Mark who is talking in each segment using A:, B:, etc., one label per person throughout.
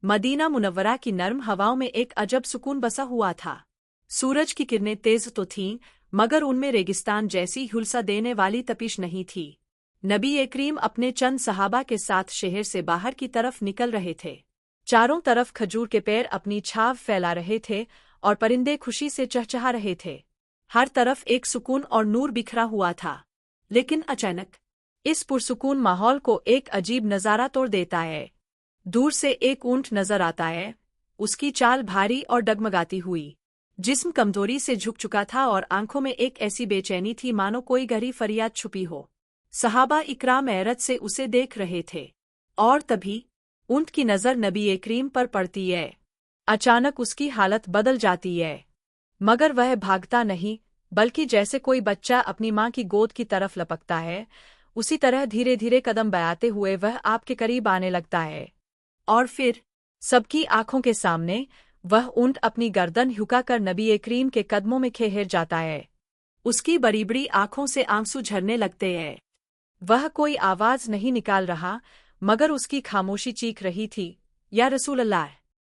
A: Medina Munawwara की नर्म हवाओं में एक अजब सुकून बसा हुआ था। सूरज की किरणें तेज तो थीं, मगर उनमें रेगिस्तान जैसी झुलसा देने वाली तपिश नहीं थी। नबी करीम अपने चंद सहाबा के साथ शहर से बाहर की तरफ निकल रहे थे। चारों तरफ खजूर के पेड़ अपनी छाव फैला रहे थे और परिंदे खुशी से चहचहा रहे थे। हर तरफ एक सुकून और नूर बिखरा हुआ था। लेकिन अचानक इस पुरसुकून माहौल को एक अजीब नज़ारा तोड़ देता है। दूर से एक ऊंट नजर आता है, उसकी चाल भारी और डगमगाती हुई। जिस्म कमजोरी से झुक चुका था और आंखों में एक ऐसी बेचैनी थी मानो कोई गहरी फरियाद छुपी हो। सहाबा इकराम हैरत से उसे देख रहे थे। और तभी ऊंट की नज़र नबी करीम पर पड़ती है। अचानक उसकी हालत बदल जाती है, मगर वह भागता नहीं, बल्कि जैसे कोई बच्चा अपनी माँ की गोद की तरफ लपकता है, उसी तरह धीरे धीरे कदम बढ़ाते हुए वह आपके करीब आने लगता है। और फिर सबकी आंखों के सामने वह ऊंट अपनी गर्दन झुकाकर नबी करीम के कदमों में ठहर जाता है। उसकी बड़ी बड़ी आंखों से आंसू झरने लगते हैं। वह कोई आवाज नहीं निकाल रहा, मगर उसकी खामोशी चीख रही थी, या रसूल अल्लाह,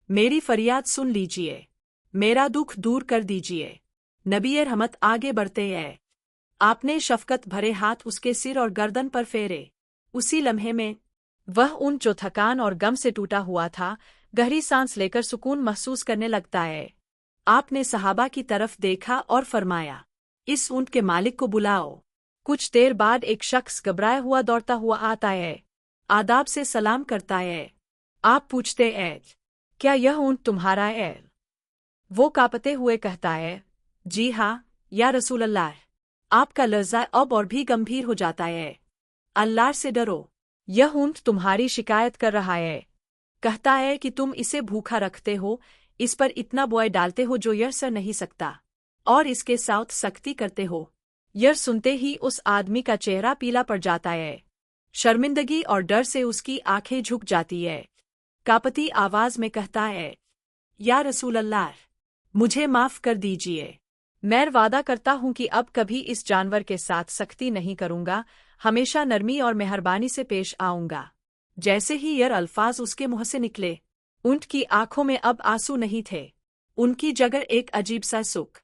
A: मेरी फरियाद सुन लीजिए, मेरा दुख दूर कर दीजिए। नबी रहमत आगे बढ़ते हैं। आपने शफकत भरे हाथ उसके सिर और गर्दन पर फेरे। उसी लम्हे में वह ऊंट जो थकान और गम से टूटा हुआ था, गहरी सांस लेकर सुकून महसूस करने लगता है। आपने सहाबा की तरफ देखा और फरमाया, इस ऊंट के मालिक को बुलाओ। कुछ देर बाद एक शख्स घबराया हुआ दौड़ता हुआ आता है, आदाब से सलाम करता है। आप पूछते हैं, क्या यह ऊंट तुम्हारा है? वो कांपते हुए कहता है, जी हाँ, या रसूल अल्लाह। आपका लहजा अब और भी गंभीर हो जाता है। अल्लाह से डरो, यह ऊंट तुम्हारी शिकायत कर रहा है। कहता है कि तुम इसे भूखा रखते हो, इस पर इतना बोझ डालते हो जो यह सह नहीं सकता, और इसके साथ सख्ती करते हो। यह सुनते ही उस आदमी का चेहरा पीला पड़ जाता है। शर्मिंदगी और डर से उसकी आंखें झुक जाती है। कांपती आवाज में कहता है, या रसूल अल्लाह, मुझे माफ कर दीजिए। मैं वादा करता हूँ कि अब कभी इस जानवर के साथ सख्ती नहीं करूँगा, हमेशा नरमी और मेहरबानी से पेश आऊँगा। जैसे ही यह अल्फाज उसके मुंह से निकले, ऊंट की आंखों में अब आंसू नहीं थे, उनकी जगह एक अजीब सा सुख।